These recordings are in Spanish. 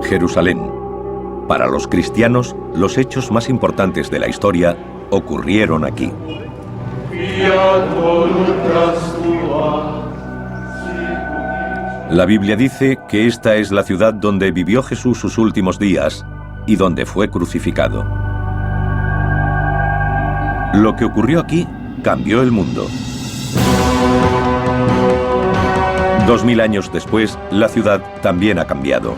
Jerusalén. Para los cristianos, los hechos más importantes de la historia ocurrieron aquí. La Biblia dice que esta es la ciudad donde vivió Jesús sus últimos días y donde fue crucificado. Lo que ocurrió aquí cambió el mundo. 2000 años después, la ciudad también ha cambiado.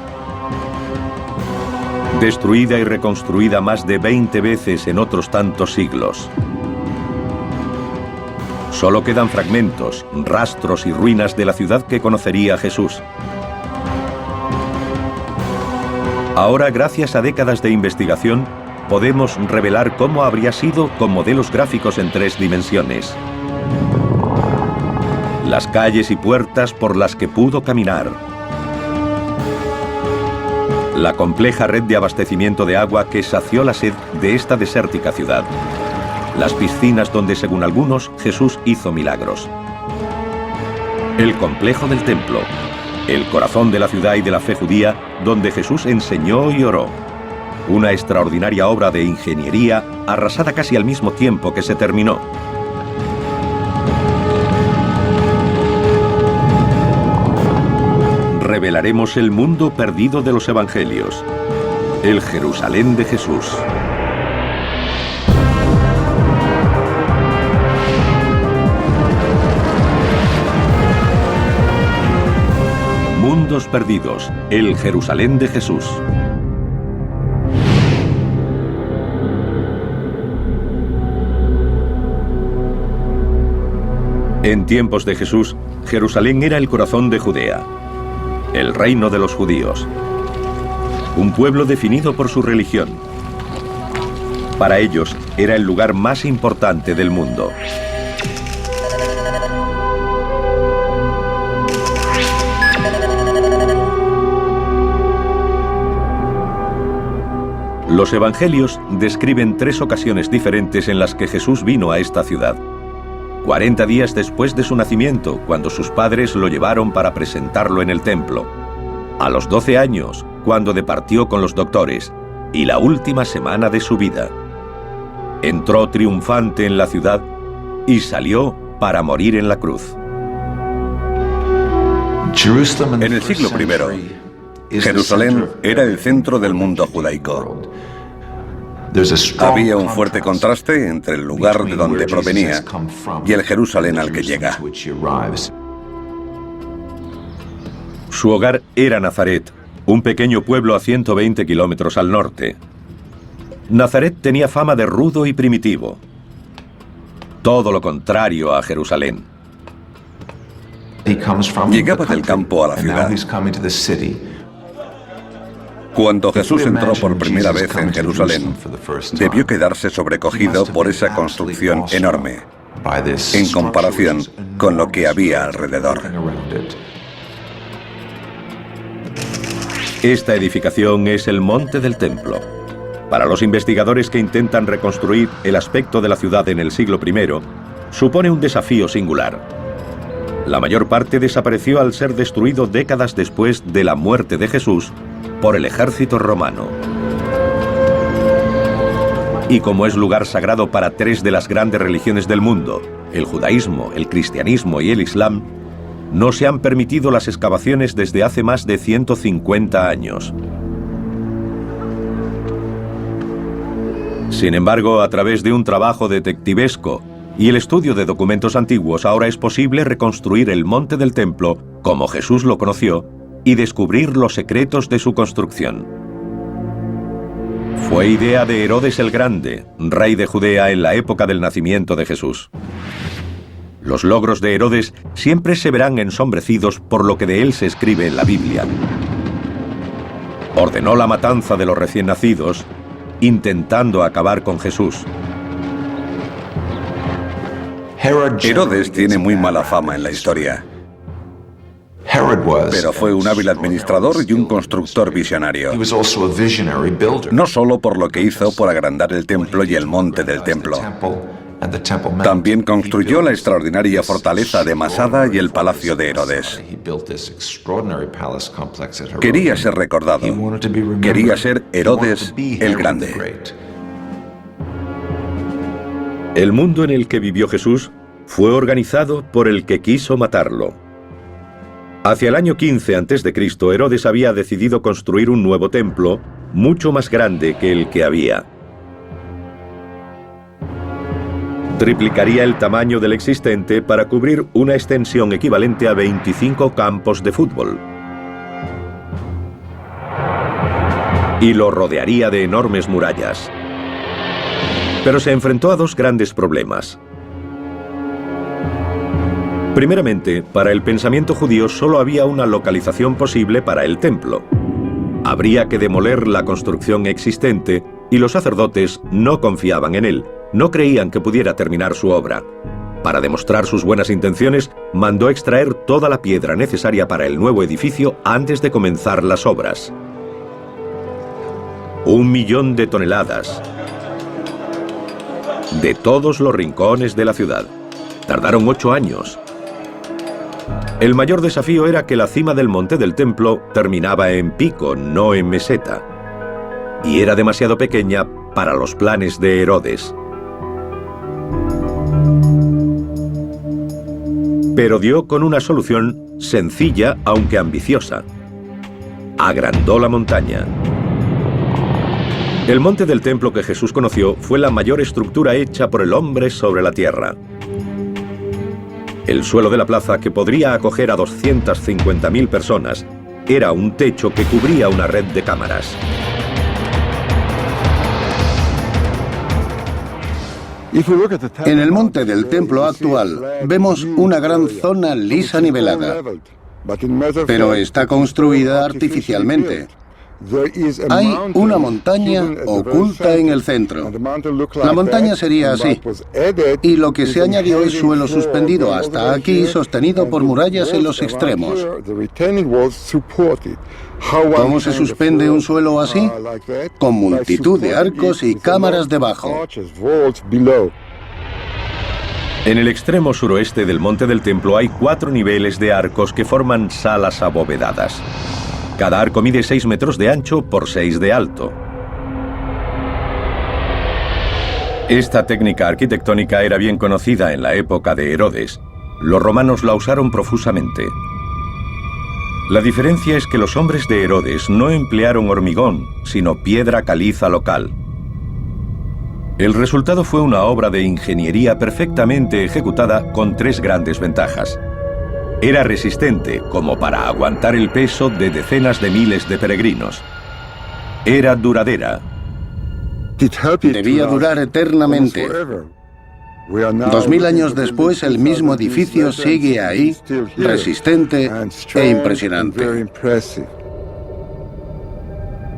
Destruida y reconstruida más de 20 veces en otros tantos siglos. Solo quedan fragmentos, rastros y ruinas de la ciudad que conocería Jesús. Ahora, gracias a décadas de investigación, podemos revelar cómo habría sido con modelos gráficos en 3 dimensiones. Las calles y puertas por las que pudo caminar. La compleja red de abastecimiento de agua que sació la sed de esta desértica ciudad. Las piscinas donde, según algunos, Jesús hizo milagros. El complejo del templo, el corazón de la ciudad y de la fe judía, donde Jesús enseñó y oró. Una extraordinaria obra de ingeniería arrasada casi al mismo tiempo que se terminó. Revelaremos el mundo perdido de los evangelios, el Jerusalén de Jesús. Mundos perdidos, el Jerusalén de Jesús. En tiempos de Jesús, Jerusalén era el corazón de Judea, el reino de los judíos, un pueblo definido por su religión. Para ellos era el lugar más importante del mundo. Los evangelios describen 3 ocasiones diferentes en las que Jesús vino a esta ciudad. 40 días después de su nacimiento, cuando sus padres lo llevaron para presentarlo en el templo. A los 12 años, cuando departió con los doctores, y la última semana de su vida. Entró triunfante en la ciudad y salió para morir en la cruz. En el siglo I, Jerusalén era el centro del mundo judaico. Había un fuerte contraste entre el lugar de donde provenía y el Jerusalén al que llega. Su hogar era Nazaret, un pequeño pueblo a 120 kilómetros al norte. Nazaret tenía fama de rudo y primitivo. Todo lo contrario a Jerusalén. Llegaba del campo a la ciudad. Cuando Jesús entró por primera vez en Jerusalén, debió quedarse sobrecogido por esa construcción enorme, en comparación con lo que había alrededor. Esta edificación es el monte del templo. Para los investigadores que intentan reconstruir el aspecto de la ciudad en el siglo I, supone un desafío singular. La mayor parte desapareció al ser destruido décadas después de la muerte de Jesús por el ejército romano. Y como es lugar sagrado para 3 de las grandes religiones del mundo, el judaísmo, el cristianismo y el islam, no se han permitido las excavaciones desde hace más de 150 años. Sin embargo, a través de un trabajo detectivesco y el estudio de documentos antiguos, ahora es posible reconstruir el monte del templo como Jesús lo conoció y descubrir los secretos de su construcción. Fue idea de Herodes el Grande, rey de Judea en la época del nacimiento de Jesús. Los logros de Herodes siempre se verán ensombrecidos por lo que de él se escribe en la Biblia. Ordenó la matanza de los recién nacidos, intentando acabar con Jesús. Herodes tiene muy mala fama en la historia, pero fue un hábil administrador y un constructor visionario. No solo por lo que hizo por agrandar el templo y el monte del templo, También construyó la extraordinaria fortaleza de Masada y el palacio de Herodes. Quería ser recordado. Quería ser Herodes el Grande. El mundo en el que vivió Jesús fue organizado por el que quiso matarlo. Hacia el año 15 a.C., Herodes había decidido construir un nuevo templo, mucho más grande que el que había. Triplicaría el tamaño del existente para cubrir una extensión equivalente a 25 campos de fútbol. Y lo rodearía de enormes murallas. Pero se enfrentó a dos grandes problemas. Primeramente, para el pensamiento judío solo había una localización posible para el templo. Habría que demoler la construcción existente y los sacerdotes no confiaban en él, no creían que pudiera terminar su obra. Para demostrar sus buenas intenciones, mandó extraer toda la piedra necesaria para el nuevo edificio antes de comenzar las obras. 1 millón de toneladas. De todos los rincones de la ciudad. Tardaron 8 años. El mayor desafío era que la cima del monte del templo terminaba en pico, no en meseta. Y era demasiado pequeña para los planes de Herodes. Pero dio con una solución sencilla, aunque ambiciosa. Agrandó la montaña. El monte del templo que Jesús conoció fue la mayor estructura hecha por el hombre sobre la tierra. El suelo de la plaza, que podría acoger a 250.000 personas, era un techo que cubría una red de cámaras. En el monte del templo actual vemos una gran zona lisa nivelada, pero está construida artificialmente. Hay una montaña oculta en el centro. La montaña sería así, y lo que se añadió es suelo suspendido hasta aquí, sostenido por murallas en los extremos. ¿Cómo se suspende un suelo así? Con multitud de arcos y cámaras debajo. En el extremo suroeste del monte del templo hay 4 niveles de arcos que forman salas abovedadas. Cada arco mide 6 metros de ancho por 6 de alto. Esta técnica arquitectónica era bien conocida en la época de Herodes. Los romanos la usaron profusamente. La diferencia es que los hombres de Herodes no emplearon hormigón, sino piedra caliza local. El resultado fue una obra de ingeniería perfectamente ejecutada con 3 grandes ventajas. Era resistente, como para aguantar el peso de decenas de miles de peregrinos. Era duradera. Debía durar eternamente. 2000 años después, el mismo edificio sigue ahí, resistente e impresionante.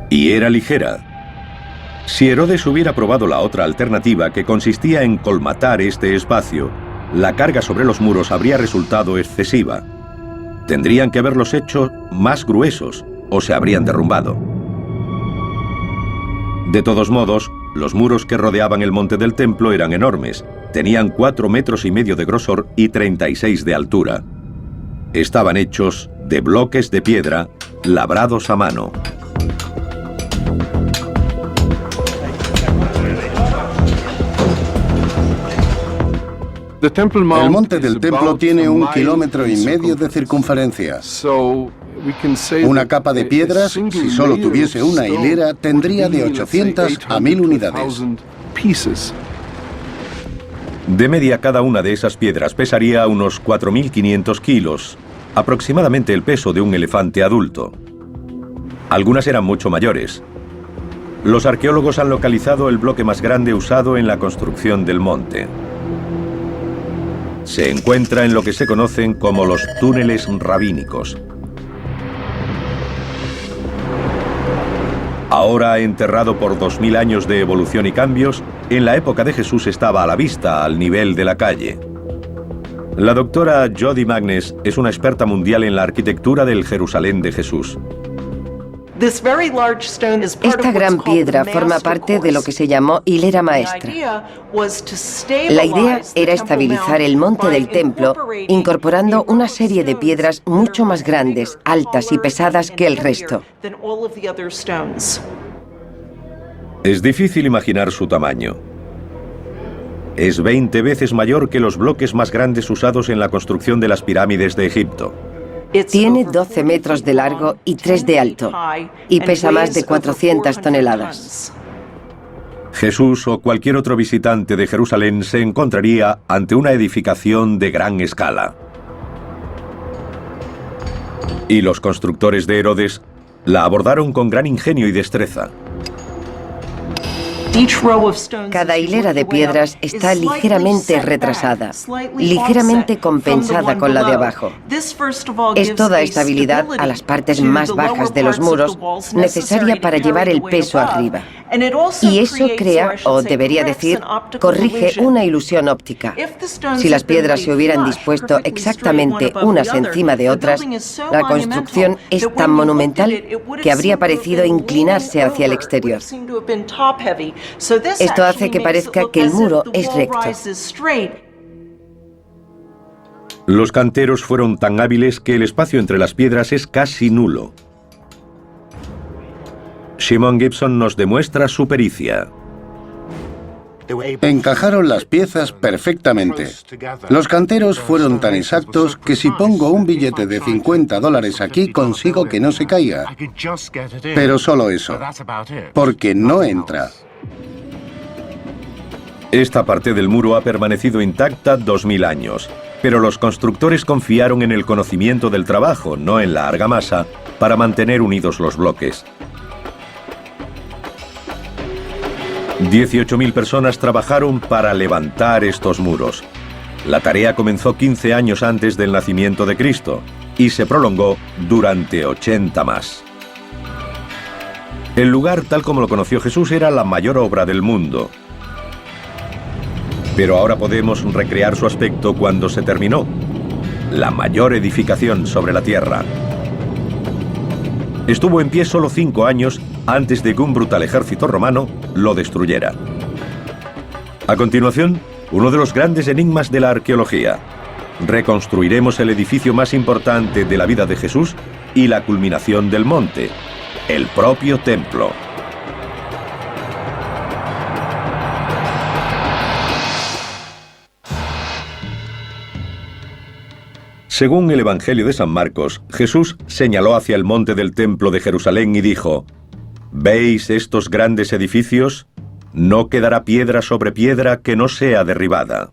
Y era ligera. Si Herodes hubiera probado la otra alternativa, que consistía en colmatar este espacio, la carga sobre los muros habría resultado excesiva. Tendrían que haberlos hecho más gruesos o se habrían derrumbado. De todos modos, los muros que rodeaban el monte del templo eran enormes. Tenían 4,5 metros de grosor y 36 de altura. Estaban hechos de bloques de piedra labrados a mano. El monte del templo tiene 1,5 kilómetros de circunferencia. Una capa de piedras, si solo tuviese una hilera, tendría de 800 a 1000 unidades. De media, cada una de esas piedras pesaría unos 4.500 kilos, aproximadamente el peso de un elefante adulto. Algunas eran mucho mayores. Los arqueólogos han localizado el bloque más grande usado en la construcción del monte. Se encuentra en lo que se conocen como los túneles rabínicos. Ahora enterrado por 2000 años de evolución y cambios, en la época de Jesús estaba a la vista, al nivel de la calle. La doctora Jody Magnes es una experta mundial en la arquitectura del Jerusalén de Jesús. Esta gran piedra forma parte de lo que se llamó hilera maestra. La idea era estabilizar el monte del templo incorporando una serie de piedras mucho más grandes, altas y pesadas que el resto. Es difícil imaginar su tamaño. Es 20 veces mayor que los bloques más grandes usados en la construcción de las pirámides de Egipto. Tiene 12 metros de largo y 3 de alto, y pesa más de 400 toneladas. Jesús o cualquier otro visitante de Jerusalén se encontraría ante una edificación de gran escala. Y los constructores de Herodes la abordaron con gran ingenio y destreza. Cada hilera de piedras está ligeramente retrasada, ligeramente compensada con la de abajo. Esto da estabilidad a las partes más bajas de los muros, necesaria para llevar el peso arriba. Y eso crea, o debería decir, corrige una ilusión óptica. Si las piedras se hubieran dispuesto exactamente unas encima de otras, la construcción es tan monumental que habría parecido inclinarse hacia el exterior. Esto hace que parezca que el muro es recto. Los canteros fueron tan hábiles que el espacio entre las piedras es casi nulo. Shimon Gibson nos demuestra su pericia. Encajaron las piezas perfectamente. Los canteros fueron tan exactos que si pongo un billete de $50 aquí consigo que no se caiga. Pero solo eso, porque no entra. Esta parte del muro ha permanecido intacta 2000 años, pero los constructores confiaron en el conocimiento del trabajo, no en la argamasa, para mantener unidos los bloques. 18.000 personas trabajaron para levantar estos muros. La tarea comenzó 15 años antes del nacimiento de Cristo y se prolongó durante 80 más. El lugar, tal como lo conoció Jesús, era la mayor obra del mundo. Pero ahora podemos recrear su aspecto cuando se terminó. La mayor edificación sobre la tierra. Estuvo en pie solo 5 años antes de que un brutal ejército romano lo destruyera. A continuación, uno de los grandes enigmas de la arqueología. Reconstruiremos el edificio más importante de la vida de Jesús y la culminación del monte, el propio templo. Según el Evangelio de San Marcos, Jesús señaló hacia el monte del templo de Jerusalén y dijo: ¿Veis estos grandes edificios? No quedará piedra sobre piedra que no sea derribada.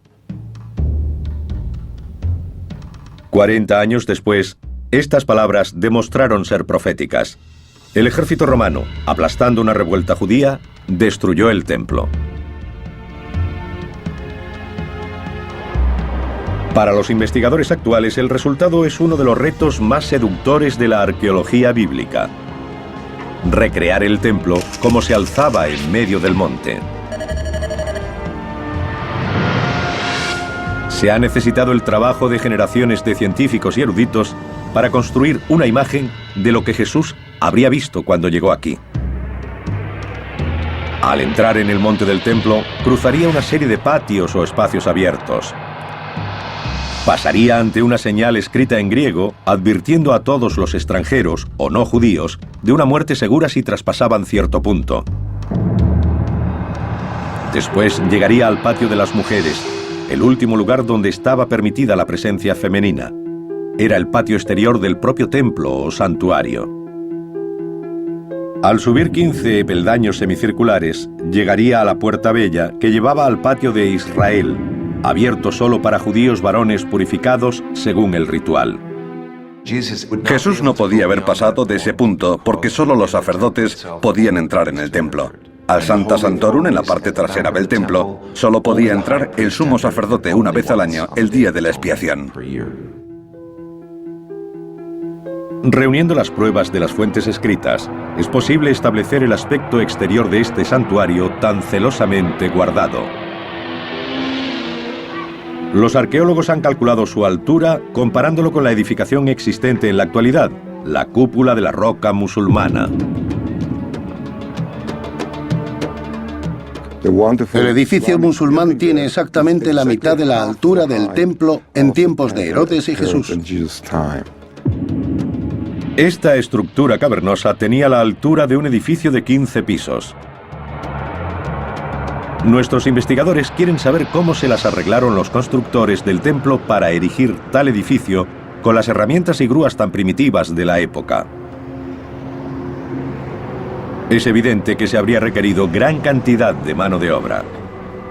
40 años después, estas palabras demostraron ser proféticas. El ejército romano, aplastando una revuelta judía, destruyó el templo. Para los investigadores actuales, el resultado es uno de los retos más seductores de la arqueología bíblica: recrear el templo como se alzaba en medio del monte. Se ha necesitado el trabajo de generaciones de científicos y eruditos para construir una imagen de lo que Jesús habría visto cuando llegó aquí. Al entrar en el monte del templo, cruzaría una serie de patios o espacios abiertos. Pasaría ante una señal escrita en griego, advirtiendo a todos los extranjeros, o no judíos, de una muerte segura si traspasaban cierto punto. Después llegaría al patio de las mujeres, el último lugar donde estaba permitida la presencia femenina. Era el patio exterior del propio templo o santuario. Al subir 15 peldaños semicirculares, llegaría a la puerta bella que llevaba al patio de Israel, abierto solo para judíos varones purificados según el ritual. Jesús no podía haber pasado de ese punto porque solo los sacerdotes podían entrar en el templo. Al Sancta Sanctorum, en la parte trasera del templo, solo podía entrar el sumo sacerdote una vez al año, el día de la expiación. Reuniendo las pruebas de las fuentes escritas, es posible establecer el aspecto exterior de este santuario tan celosamente guardado. Los arqueólogos han calculado su altura comparándolo con la edificación existente en la actualidad, la cúpula de la roca musulmana. El edificio musulmán tiene exactamente la mitad de la altura del templo en tiempos de Herodes y Jesús. Esta estructura cavernosa tenía la altura de un edificio de 15 pisos. Nuestros investigadores quieren saber cómo se las arreglaron los constructores del templo para erigir tal edificio con las herramientas y grúas tan primitivas de la época. Es evidente que se habría requerido gran cantidad de mano de obra.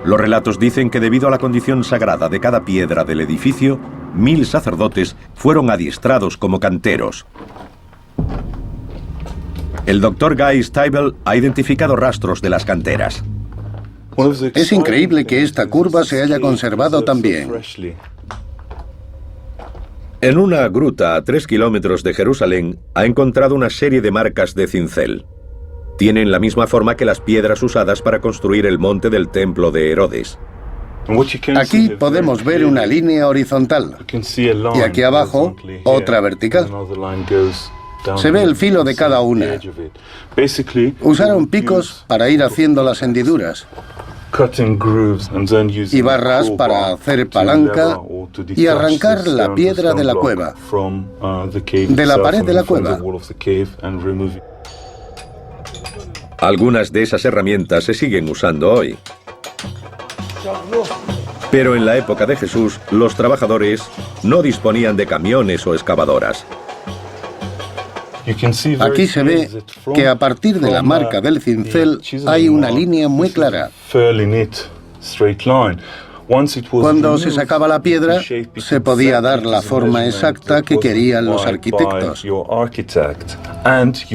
Los relatos dicen que debido a la condición sagrada de cada piedra del edificio, 1000 sacerdotes fueron adiestrados como canteros. El Dr. Guy Stabile ha identificado rastros de las canteras. Es increíble que esta curva se haya conservado tan bien. En una gruta a 3 kilómetros de Jerusalén ha encontrado una serie de marcas de cincel. Tienen la misma forma que las piedras usadas para construir el monte del templo de Herodes. Aquí podemos ver una línea horizontal y aquí abajo otra vertical. Se ve el filo de cada una. Usaron picos para ir haciendo las hendiduras y barras para hacer palanca y arrancar la piedra de la cueva, de la pared de la cueva. Algunas de esas herramientas se siguen usando hoy. Pero en la época de Jesús, los trabajadores no disponían de camiones o excavadoras. Aquí se ve que a partir de la marca del cincel hay una línea muy clara. Cuando se sacaba la piedra, se podía dar la forma exacta que querían los arquitectos.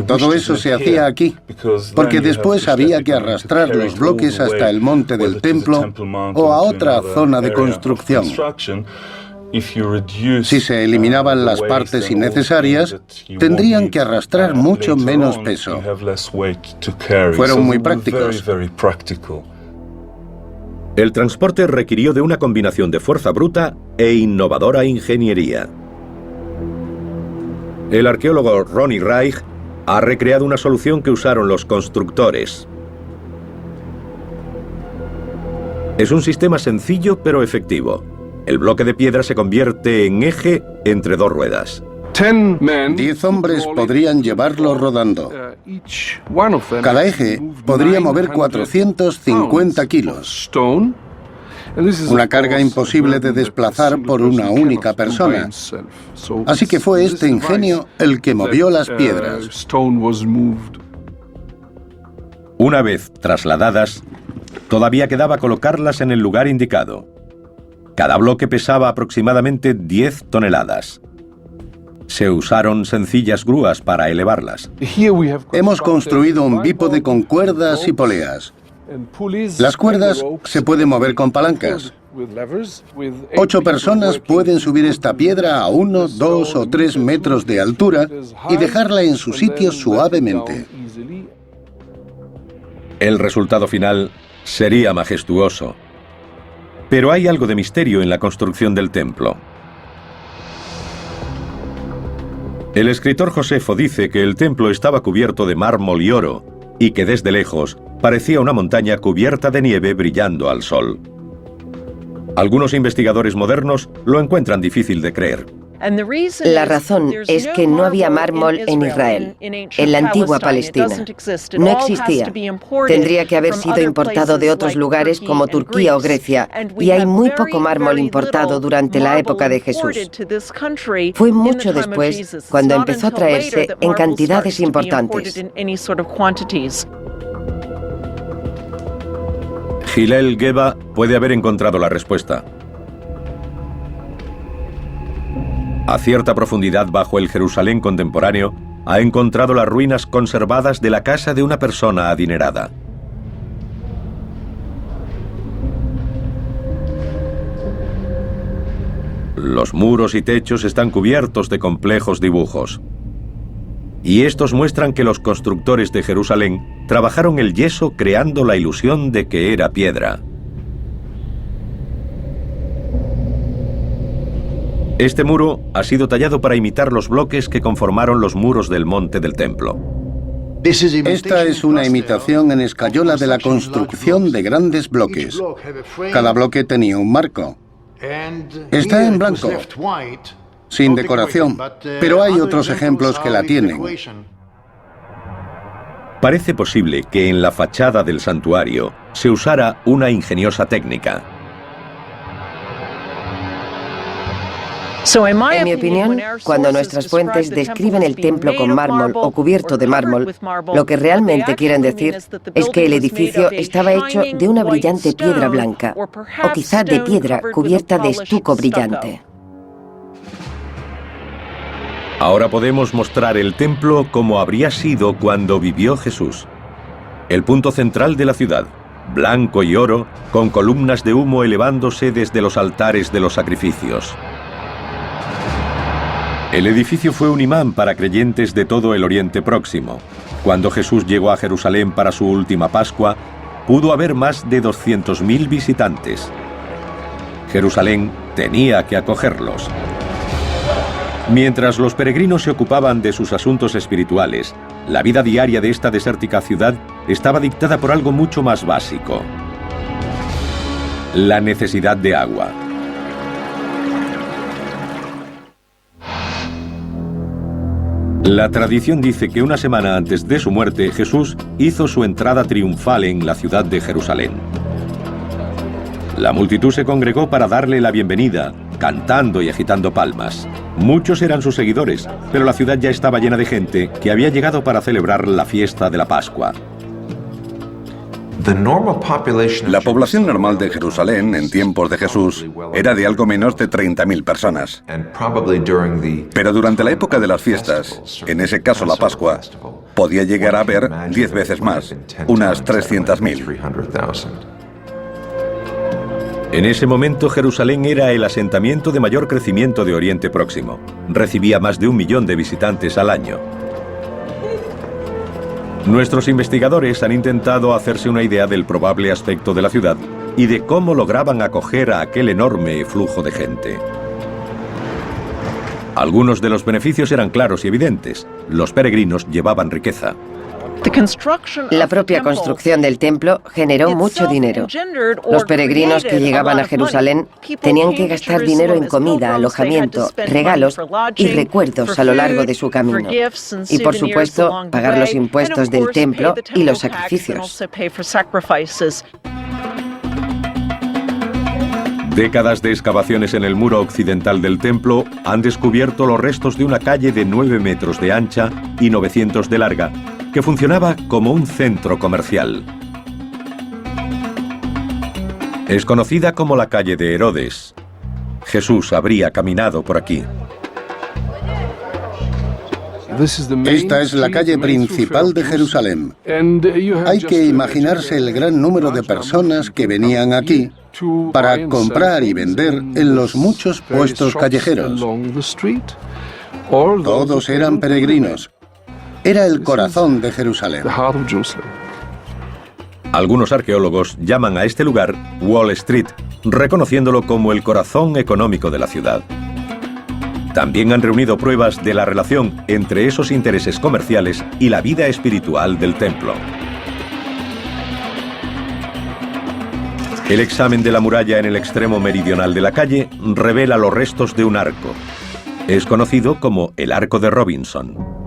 Todo eso se hacía aquí, porque después había que arrastrar los bloques hasta el monte del templo o a otra zona de construcción. Si se eliminaban las partes innecesarias, tendrían que arrastrar mucho menos peso. Fueron muy prácticos. El transporte requirió de una combinación de fuerza bruta e innovadora ingeniería. El arqueólogo Ronnie Reich ha recreado una solución que usaron los constructores. Es un sistema sencillo pero efectivo. El bloque de piedra se convierte en eje entre dos ruedas. 10 hombres podrían llevarlo rodando. Cada eje podría mover 450 kilos. Una carga imposible de desplazar por una única persona. Así que fue este ingenio el que movió las piedras. Una vez trasladadas, todavía quedaba colocarlas en el lugar indicado. Cada bloque pesaba aproximadamente 10 toneladas. Se usaron sencillas grúas para elevarlas. Hemos construido un bípode con cuerdas y poleas. Las cuerdas se pueden mover con palancas. 8 personas pueden subir esta piedra a 1, 2 o 3 metros de altura y dejarla en su sitio suavemente. El resultado final sería majestuoso. Pero hay algo de misterio en la construcción del templo. El escritor Josefo dice que el templo estaba cubierto de mármol y oro, y que desde lejos parecía una montaña cubierta de nieve brillando al sol. Algunos investigadores modernos lo encuentran difícil de creer. La razón es que no había mármol en Israel, en la antigua Palestina. No existía. Tendría que haber sido importado de otros lugares como Turquía o Grecia, y hay muy poco mármol importado durante la época de Jesús. Fue mucho después cuando empezó a traerse en cantidades importantes. Hillel Geba puede haber encontrado la respuesta. A cierta profundidad bajo el Jerusalén contemporáneo, ha encontrado las ruinas conservadas de la casa de una persona adinerada. Los muros y techos están cubiertos de complejos dibujos. Y estos muestran que los constructores de Jerusalén trabajaron el yeso creando la ilusión de que era piedra. Este muro ha sido tallado para imitar los bloques que conformaron los muros del monte del templo. Esta es una imitación en escayola de la construcción de grandes bloques. Cada bloque tenía un marco. Está en blanco, sin decoración, pero hay otros ejemplos que la tienen. Parece posible que en la fachada del santuario se usara una ingeniosa técnica. En mi opinión, cuando nuestras fuentes describen el templo con mármol o cubierto de mármol, lo que realmente quieren decir es que el edificio estaba hecho de una brillante piedra blanca, o quizá de piedra cubierta de estuco brillante. Ahora podemos mostrar el templo como habría sido cuando vivió Jesús. El punto central de la ciudad, blanco y oro, con columnas de humo elevándose desde los altares de los sacrificios. El edificio fue un imán para creyentes de todo el Oriente Próximo. Cuando Jesús llegó a Jerusalén para su última Pascua, pudo haber más de 200.000 visitantes. Jerusalén tenía que acogerlos. Mientras los peregrinos se ocupaban de sus asuntos espirituales, la vida diaria de esta desértica ciudad estaba dictada por algo mucho más básico: la necesidad de agua. La tradición dice que una semana antes de su muerte, Jesús hizo su entrada triunfal en la ciudad de Jerusalén. La multitud se congregó para darle la bienvenida, cantando y agitando palmas. Muchos eran sus seguidores, pero la ciudad ya estaba llena de gente que había llegado para celebrar la fiesta de la Pascua. La población normal de Jerusalén en tiempos de Jesús era de algo menos de 30.000 personas. Pero durante la época de las fiestas, en ese caso la Pascua, podía llegar a haber 10 veces más, unas 300.000. En ese momento Jerusalén era el asentamiento de mayor crecimiento de Oriente Próximo. Recibía más de 1 millón de visitantes al año. Nuestros investigadores han intentado hacerse una idea del probable aspecto de la ciudad y de cómo lograban acoger a aquel enorme flujo de gente. Algunos de los beneficios eran claros y evidentes. Los peregrinos llevaban riqueza. La propia construcción del templo generó mucho dinero. Los peregrinos que llegaban a Jerusalén tenían que gastar dinero en comida, alojamiento, regalos y recuerdos a lo largo de su camino. Y por supuesto, pagar los impuestos del templo y los sacrificios. Décadas de excavaciones en el muro occidental del templo han descubierto los restos de una calle de 9 metros de ancha y 900 de larga, que funcionaba como un centro comercial. Es conocida como la calle de Herodes. Jesús habría caminado por aquí. Esta es la calle principal de Jerusalén. Hay que imaginarse el gran número de personas que venían aquí para comprar y vender en los muchos puestos callejeros. Todos eran peregrinos. Era el corazón de Jerusalén. Algunos arqueólogos llaman a este lugar Wall Street, reconociéndolo como el corazón económico de la ciudad. También han reunido pruebas de la relación entre esos intereses comerciales y la vida espiritual del templo. El examen de la muralla en el extremo meridional de la calle revela los restos de un arco. Es conocido como el Arco de Robinson.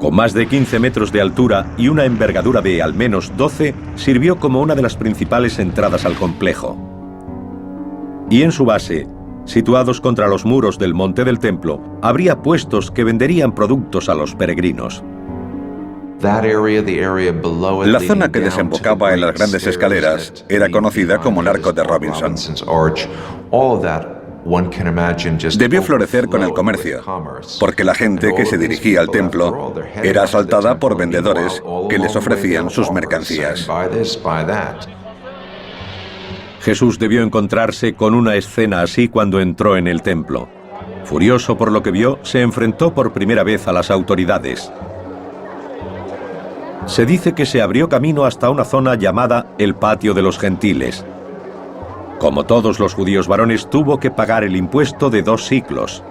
Con más de 15 metros de altura y una envergadura de al menos 12, sirvió como una de las principales entradas al complejo. Y en su base, situados contra los muros del monte del templo, habría puestos que venderían productos a los peregrinos. La zona que desembocaba en las grandes escaleras era conocida como el Arco de Robinson. Debió florecer con el comercio, porque la gente que se dirigía al templo era asaltada por vendedores que les ofrecían sus mercancías. Jesús debió encontrarse con una escena así cuando entró en el templo. Furioso por lo que vio, se enfrentó por primera vez a las autoridades. Se dice que se abrió camino hasta una zona llamada el Patio de los Gentiles. Como todos los judíos varones, tuvo que pagar el impuesto de 2 siclos.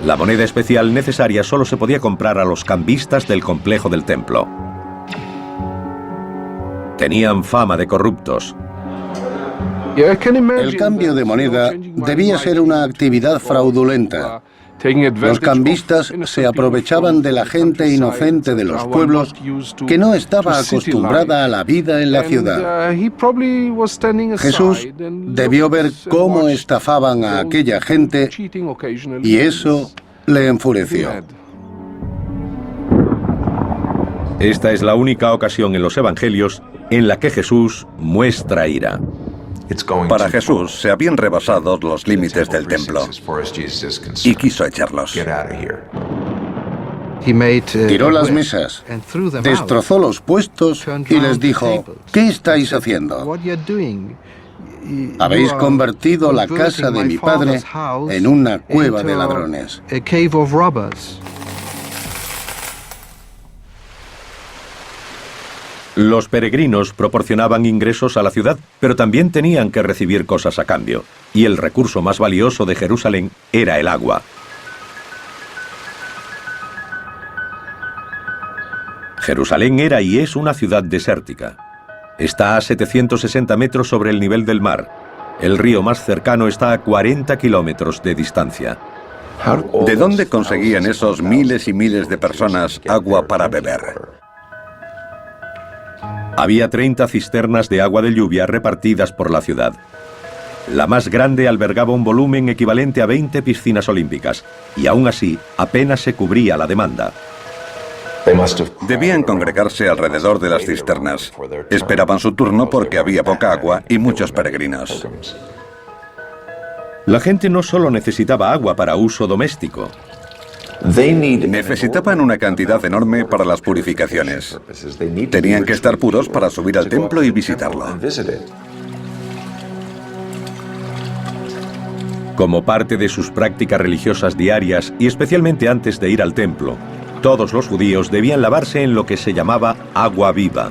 La moneda especial necesaria solo se podía comprar a los cambistas del complejo del templo. Tenían fama de corruptos. El cambio de moneda debía ser una actividad fraudulenta. Los cambistas se aprovechaban de la gente inocente de los pueblos que no estaba acostumbrada a la vida en la ciudad. Jesús debió ver cómo estafaban a aquella gente y eso le enfureció. Esta es la única ocasión en los evangelios en la que Jesús muestra ira. Para Jesús se habían rebasado los límites del templo y quiso echarlos. Tiró las mesas, destrozó los puestos y les dijo: ¿qué estáis haciendo? Habéis convertido la casa de mi padre en una cueva de ladrones. Los peregrinos proporcionaban ingresos a la ciudad, pero también tenían que recibir cosas a cambio, y el recurso más valioso de Jerusalén era el agua. Jerusalén era y es una ciudad desértica. Está a 760 metros sobre el nivel del mar. El río más cercano está a 40 kilómetros de distancia. ¿De dónde conseguían esos miles y miles de personas agua para beber? Había 30 cisternas de agua de lluvia repartidas por la ciudad. La más grande albergaba un volumen equivalente a 20 piscinas olímpicas, y aún así apenas se cubría la demanda. Debían congregarse alrededor de las cisternas. Esperaban su turno porque había poca agua y muchos peregrinos. La gente no solo necesitaba agua para uso doméstico. Necesitaban una cantidad enorme para las purificaciones. Tenían que estar puros para subir al templo y visitarlo. Como parte de sus prácticas religiosas diarias y especialmente antes de ir al templo, todos los judíos debían lavarse en lo que se llamaba agua viva.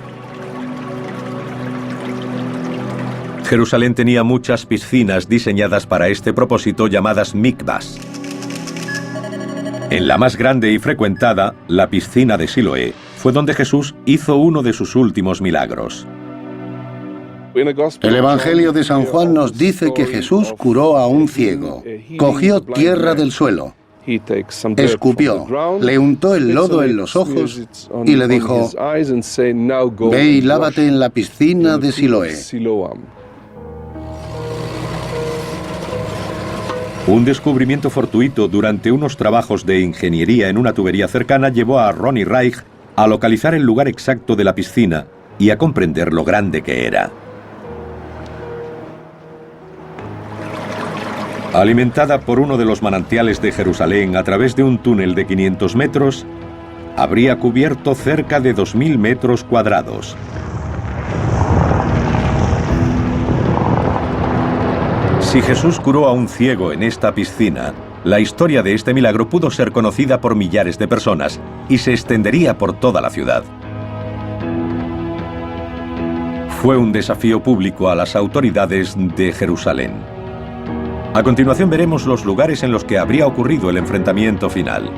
Jerusalén tenía muchas piscinas diseñadas para este propósito llamadas mikvahs. En la más grande y frecuentada, la piscina de Siloé, fue donde Jesús hizo uno de sus últimos milagros. El Evangelio de San Juan nos dice que Jesús curó a un ciego. Cogió tierra del suelo, escupió, le untó el lodo en los ojos y le dijo: ve y lávate en la piscina de Siloé. Un descubrimiento fortuito durante unos trabajos de ingeniería en una tubería cercana llevó a Ronnie Reich a localizar el lugar exacto de la piscina y a comprender lo grande que era. Alimentada por uno de los manantiales de Jerusalén a través de un túnel de 500 metros, habría cubierto cerca de 2.000 metros cuadrados. Si Jesús curó a un ciego en esta piscina, la historia de este milagro pudo ser conocida por millares de personas y se extendería por toda la ciudad. Fue un desafío público a las autoridades de Jerusalén. A continuación veremos los lugares en los que habría ocurrido el enfrentamiento final.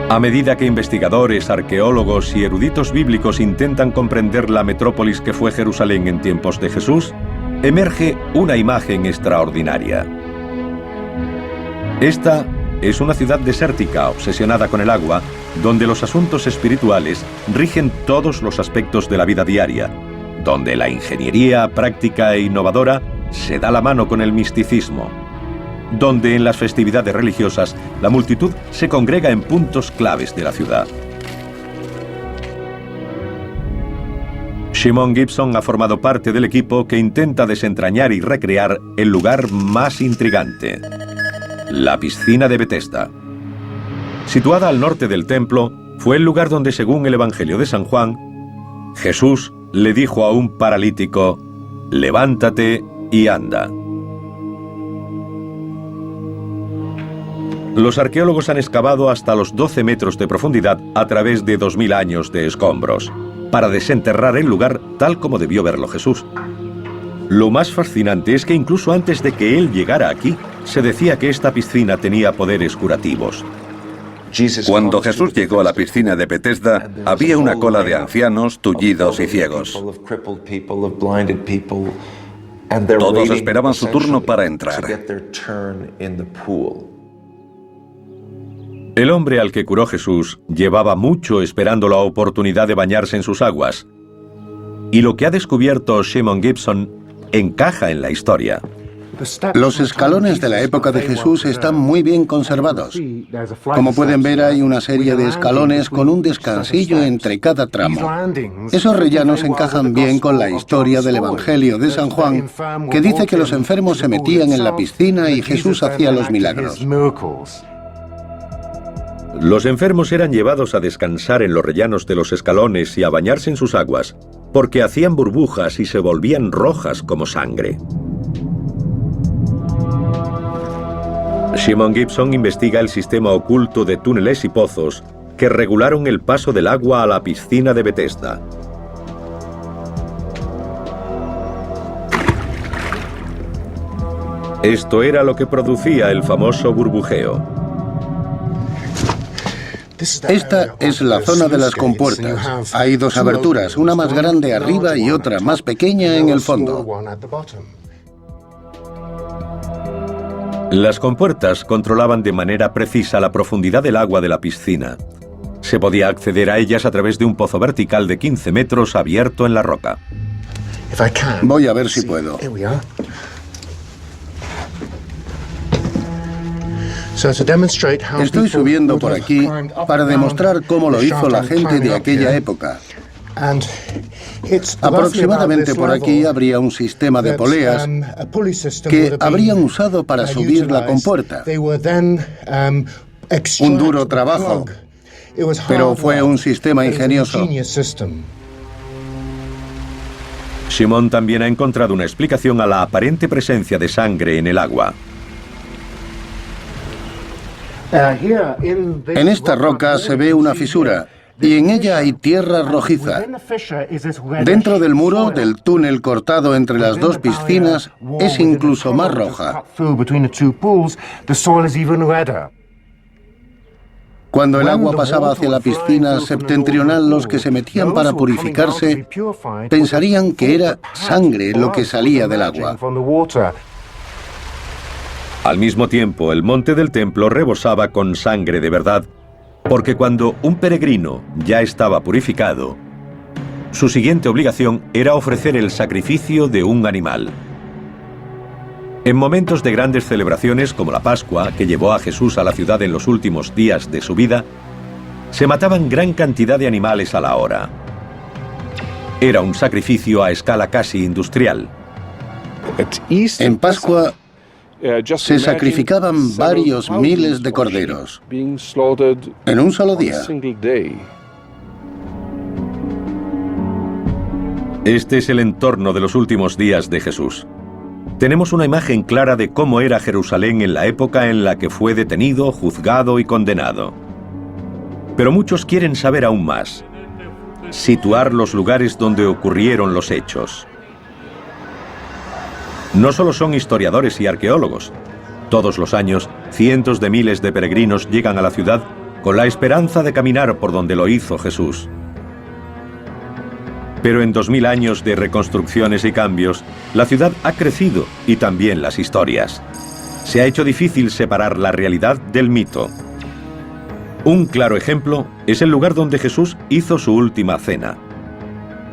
A medida que investigadores, arqueólogos y eruditos bíblicos intentan comprender la metrópolis que fue Jerusalén en tiempos de Jesús, emerge una imagen extraordinaria. Esta es una ciudad desértica obsesionada con el agua, donde los asuntos espirituales rigen todos los aspectos de la vida diaria, donde la ingeniería práctica e innovadora se da la mano con el misticismo, donde en las festividades religiosas la multitud se congrega en puntos claves de la ciudad. Shimon Gibson ha formado parte del equipo que intenta desentrañar y recrear el lugar más intrigante, la piscina de Betesda. Situada al norte del templo, fue el lugar donde, según el Evangelio de San Juan, Jesús le dijo a un paralítico: levántate y anda. Los arqueólogos han excavado hasta los 12 metros de profundidad a través de 2000 años de escombros. para desenterrar el lugar tal como debió verlo Jesús. Lo más fascinante es que incluso antes de que él llegara aquí, se decía que esta piscina tenía poderes curativos. Cuando Jesús llegó a la piscina de Betesda, había una cola de ancianos, tullidos y ciegos. Todos esperaban su turno para entrar. El hombre al que curó Jesús llevaba mucho esperando la oportunidad de bañarse en sus aguas. Y lo que ha descubierto Shimon Gibson encaja en la historia. Los escalones de la época de Jesús están muy bien conservados. Como pueden ver, hay una serie de escalones con un descansillo entre cada tramo. Esos rellanos encajan bien con la historia del Evangelio de San Juan, que dice que los enfermos se metían en la piscina y Jesús hacía los milagros. Los enfermos eran llevados a descansar en los rellanos de los escalones y a bañarse en sus aguas, porque hacían burbujas y se volvían rojas como sangre. Shimon Gibson investiga el sistema oculto de túneles y pozos que regularon el paso del agua a la piscina de Betesda. Esto era lo que producía el famoso burbujeo. Esta es la zona de las compuertas. Hay dos aberturas, una más grande arriba y otra más pequeña en el fondo. Las compuertas controlaban de manera precisa la profundidad del agua de la piscina. Se podía acceder a ellas a través de un pozo vertical de 15 metros abierto en la roca. Voy a ver si puedo. Estoy subiendo por aquí para demostrar cómo lo hizo la gente de aquella época. Aproximadamente por aquí habría un sistema de poleas que habrían usado para subir la compuerta. Un duro trabajo, pero fue un sistema ingenioso. Shimon también ha encontrado una explicación a la aparente presencia de sangre en el agua. En esta roca se ve una fisura y en ella hay tierra rojiza. Dentro del muro del túnel cortado entre las dos piscinas es incluso más roja. Cuando el agua pasaba hacia la piscina septentrional, los que se metían para purificarse pensarían que era sangre lo que salía del agua. Al mismo tiempo, el monte del templo rebosaba con sangre de verdad, porque cuando un peregrino ya estaba purificado, su siguiente obligación era ofrecer el sacrificio de un animal. En momentos de grandes celebraciones como la Pascua, que llevó a Jesús a la ciudad en los últimos días de su vida, se mataban gran cantidad de animales a la hora. Era un sacrificio a escala casi industrial. En Pascua se sacrificaban varios miles de corderos en un solo día. Este es el entorno de los últimos días de Jesús. Tenemos una imagen clara de cómo era Jerusalén en la época en la que fue detenido, juzgado y condenado. Pero muchos quieren saber aún más. Situar los lugares donde ocurrieron los hechos. No solo son historiadores y arqueólogos. Todos los años, cientos de miles de peregrinos llegan a la ciudad con la esperanza de caminar por donde lo hizo Jesús. Pero en 2000 años de reconstrucciones y cambios, la ciudad ha crecido y también las historias. Se ha hecho difícil separar la realidad del mito. Un claro ejemplo es el lugar donde Jesús hizo su última cena.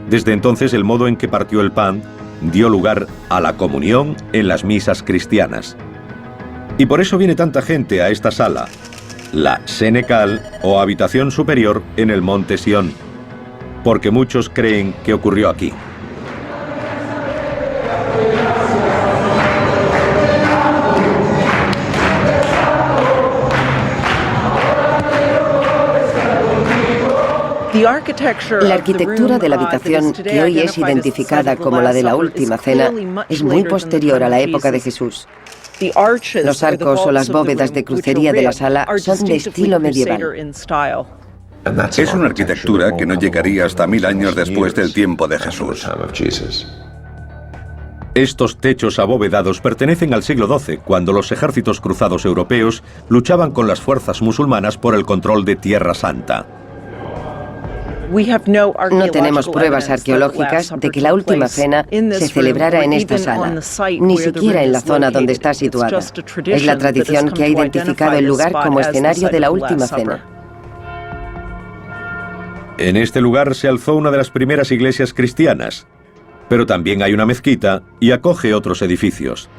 Desde entonces, el modo en que partió el pan dio lugar a la comunión en las misas cristianas. Y por eso viene tanta gente a esta sala, la Senecal o habitación superior en el monte Sión, porque muchos creen que ocurrió aquí. La arquitectura de la habitación, que hoy es identificada como la de la Última Cena, es muy posterior a la época de Jesús. Los arcos o las bóvedas de crucería de la sala son de estilo medieval. Es una arquitectura que no llegaría hasta 1000 años después del tiempo de Jesús. Estos techos abovedados pertenecen al siglo XII, cuando los ejércitos cruzados europeos luchaban con las fuerzas musulmanas por el control de Tierra Santa. No tenemos pruebas arqueológicas de que la última cena se celebrara en esta sala, ni siquiera en la zona donde está situada. Es la tradición que ha identificado el lugar como escenario de la última cena. En este lugar se alzó una de las primeras iglesias cristianas, pero también hay una mezquita y acoge otros edificios.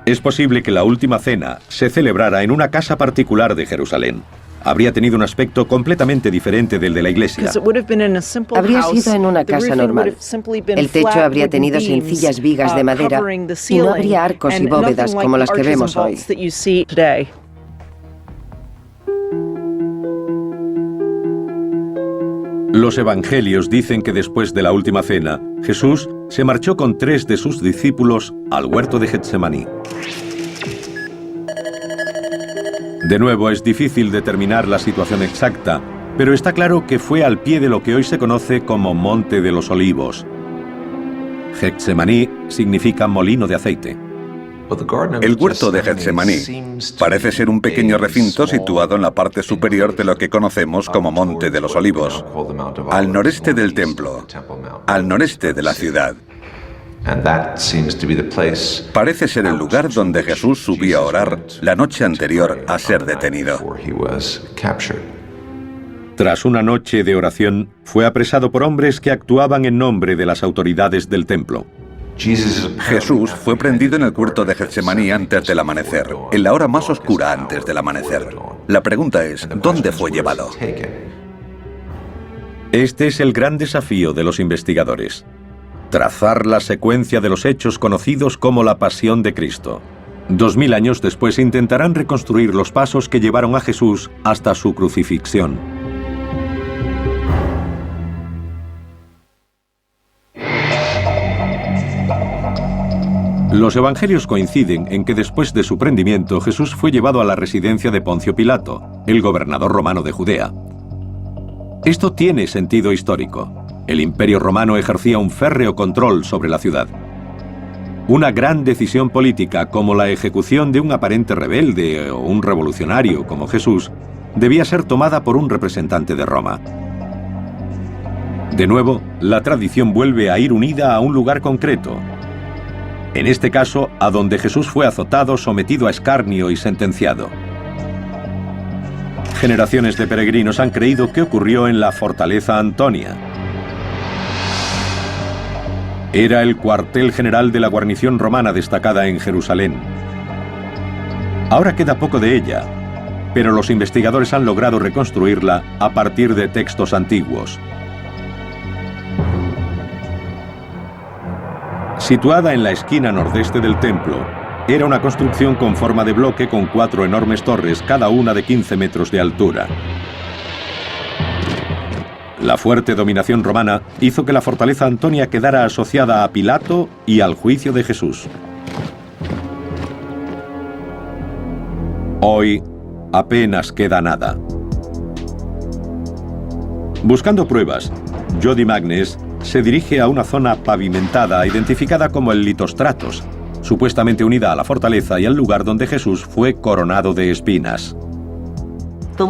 Es posible que la última cena se celebrara en una casa particular de Jerusalén. Habría tenido un aspecto completamente diferente del de la iglesia. Habría sido en una casa normal. El techo habría tenido sencillas vigas de madera y no habría arcos y bóvedas como las que vemos hoy. Los evangelios dicen que después de la última cena, Jesús se marchó con 3 de sus discípulos al huerto de Getsemaní. De nuevo, es difícil determinar la situación exacta, pero está claro que fue al pie de lo que hoy se conoce como Monte de los Olivos. Getsemaní significa molino de aceite. El huerto de Getsemaní parece ser un pequeño recinto situado en la parte superior de lo que conocemos como Monte de los Olivos, al noreste del templo, al noreste de la ciudad. Parece ser el lugar donde Jesús subió a orar la noche anterior a ser detenido. Tras una noche de oración, fue apresado por hombres que actuaban en nombre de las autoridades del templo. Jesús fue prendido en el huerto de Getsemaní antes del amanecer, en la hora más oscura antes del amanecer. La pregunta es, ¿dónde fue llevado? Este es el gran desafío de los investigadores: trazar la secuencia de los hechos conocidos como la Pasión de Cristo. 2000 años después intentarán reconstruir los pasos que llevaron a Jesús hasta su crucifixión. Los evangelios coinciden en que después de su prendimiento Jesús fue llevado a la residencia de Poncio Pilato, el gobernador romano de Judea. Esto tiene sentido histórico. El Imperio Romano ejercía un férreo control sobre la ciudad. Una gran decisión política, como la ejecución de un aparente rebelde o un revolucionario como Jesús, debía ser tomada por un representante de Roma. De nuevo, la tradición vuelve a ir unida a un lugar concreto. En este caso, a donde Jesús fue azotado, sometido a escarnio y sentenciado. Generaciones de peregrinos han creído que ocurrió en la Fortaleza Antonia. Era el cuartel general de la guarnición romana destacada en Jerusalén. Ahora queda poco de ella, pero los investigadores han logrado reconstruirla a partir de textos antiguos. Situada en la esquina nordeste del templo, era una construcción con forma de bloque con 4 enormes torres, cada una de 15 metros de altura. La fuerte dominación romana hizo que la fortaleza Antonia quedara asociada a Pilato y al juicio de Jesús. Hoy apenas queda nada. Buscando pruebas, Jody Magnes se dirige a una zona pavimentada identificada como el Litostratos, supuestamente unida a la fortaleza y al lugar donde Jesús fue coronado de espinas.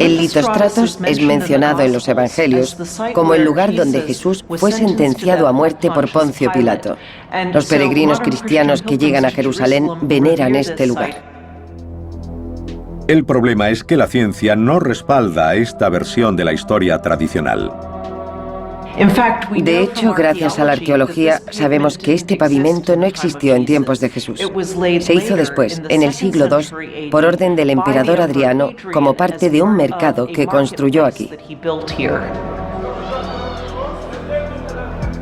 El Litostratos es mencionado en los Evangelios como el lugar donde Jesús fue sentenciado a muerte por Poncio Pilato. Los peregrinos cristianos que llegan a Jerusalén veneran este lugar. El problema es que la ciencia no respalda esta versión de la historia tradicional. De hecho, gracias a la arqueología, sabemos que este pavimento no existió en tiempos de Jesús. Se hizo después, en el siglo II, por orden del emperador Adriano, como parte de un mercado que construyó aquí.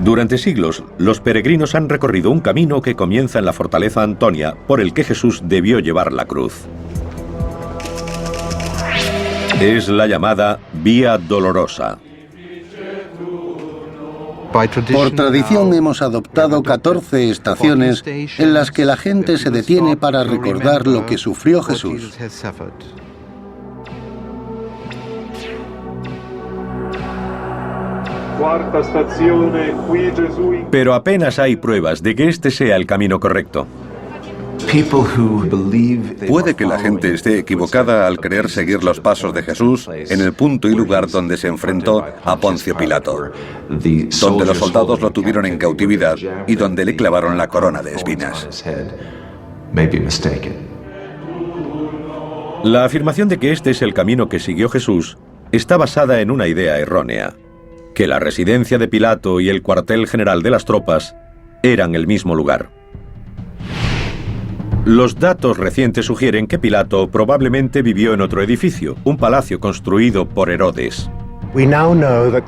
Durante siglos, los peregrinos han recorrido un camino que comienza en la fortaleza Antonia, por el que Jesús debió llevar la cruz. Es la llamada Vía Dolorosa. Por tradición hemos adoptado 14 estaciones en las que la gente se detiene para recordar lo que sufrió Jesús. Pero apenas hay pruebas de que este sea el camino correcto. Puede que la gente esté equivocada al querer seguir los pasos de Jesús en el punto y lugar donde se enfrentó a Poncio Pilato, donde los soldados lo tuvieron en cautividad y donde le clavaron la corona de espinas. La afirmación de que este es el camino que siguió Jesús está basada en una idea errónea, que la residencia de Pilato y el cuartel general de las tropas eran el mismo lugar. Los datos recientes sugieren que Pilato probablemente vivió en otro edificio, un palacio construido por Herodes.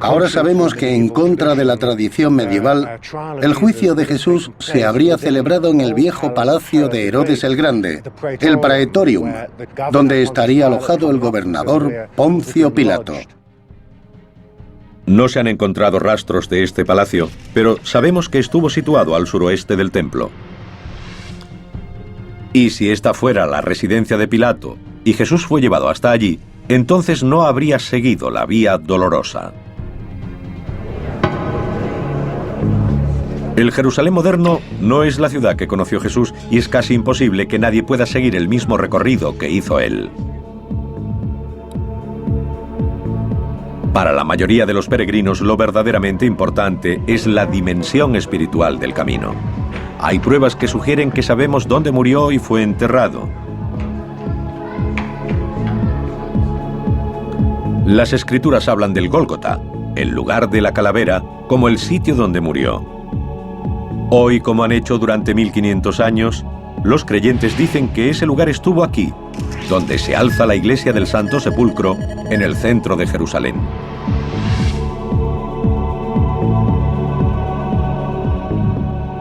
Ahora sabemos que, en contra de la tradición medieval, el juicio de Jesús se habría celebrado en el viejo palacio de Herodes el Grande, el Praetorium, donde estaría alojado el gobernador Poncio Pilato. No se han encontrado rastros de este palacio, pero sabemos que estuvo situado al suroeste del templo. Y si esta fuera la residencia de Pilato y Jesús fue llevado hasta allí, entonces no habría seguido la vía dolorosa. El Jerusalén moderno no es la ciudad que conoció Jesús y es casi imposible que nadie pueda seguir el mismo recorrido que hizo él. Para la mayoría de los peregrinos, lo verdaderamente importante es la dimensión espiritual del camino. Hay pruebas que sugieren que sabemos dónde murió y fue enterrado. Las escrituras hablan del Gólgota, el lugar de la calavera, como el sitio donde murió. Hoy, como han hecho durante 1500 años, los creyentes dicen que ese lugar estuvo aquí, donde se alza la iglesia del Santo Sepulcro, en el centro de Jerusalén.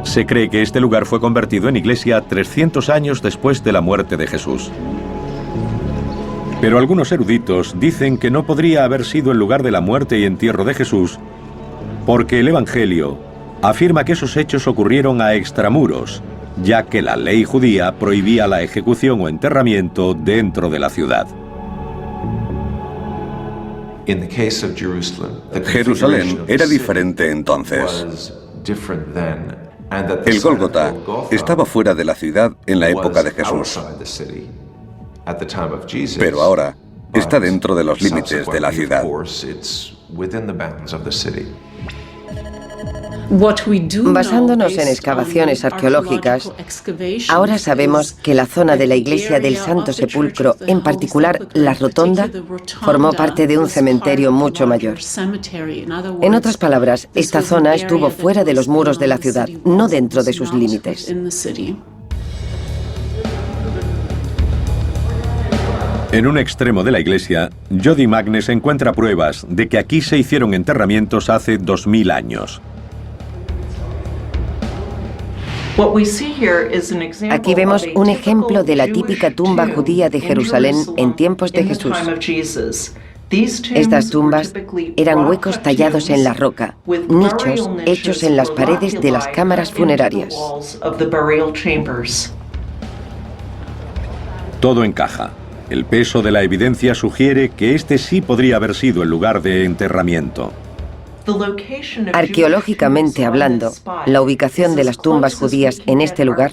Se cree que este lugar fue convertido en iglesia 300 años después de la muerte de Jesús. Pero algunos eruditos dicen que no podría haber sido el lugar de la muerte y entierro de Jesús, porque el Evangelio afirma que esos hechos ocurrieron a extramuros, ya que la ley judía prohibía la ejecución o enterramiento dentro de la ciudad. Jerusalén era diferente entonces. El Gólgota estaba fuera de la ciudad en la época de Jesús, pero ahora está dentro de los límites de la ciudad. Basándonos en excavaciones arqueológicas, ahora sabemos que la zona de la iglesia del Santo Sepulcro, en particular la rotonda, formó parte de un cementerio mucho mayor. En otras palabras, esta zona estuvo fuera de los muros de la ciudad, no dentro de sus límites. En un extremo de la iglesia, Jody Magnes encuentra pruebas de que aquí se hicieron enterramientos hace 2000 años. Aquí vemos un ejemplo de la típica tumba judía de Jerusalén en tiempos de Jesús. Estas tumbas eran huecos tallados en la roca, nichos hechos en las paredes de las cámaras funerarias. Todo encaja. El peso de la evidencia sugiere que este sí podría haber sido el lugar de enterramiento. Arqueológicamente hablando, la ubicación de las tumbas judías en este lugar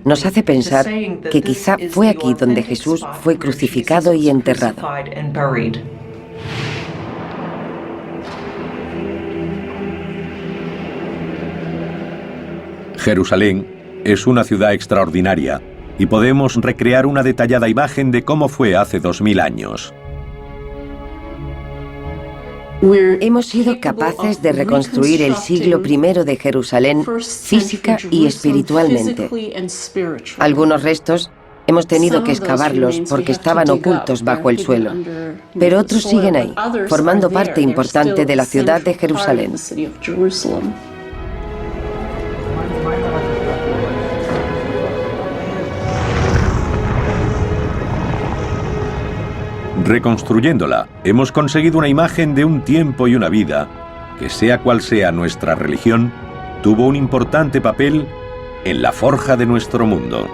nos hace pensar que quizá fue aquí donde Jesús fue crucificado y enterrado. Jerusalén es una ciudad extraordinaria y podemos recrear una detallada imagen de cómo fue hace 2000 años. Hemos sido capaces de reconstruir el siglo I de Jerusalén física y espiritualmente. Algunos restos hemos tenido que excavarlos porque estaban ocultos bajo el suelo, pero otros siguen ahí, formando parte importante de la ciudad de Jerusalén. Reconstruyéndola, hemos conseguido una imagen de un tiempo y una vida que, sea cual sea nuestra religión, tuvo un importante papel en la forja de nuestro mundo.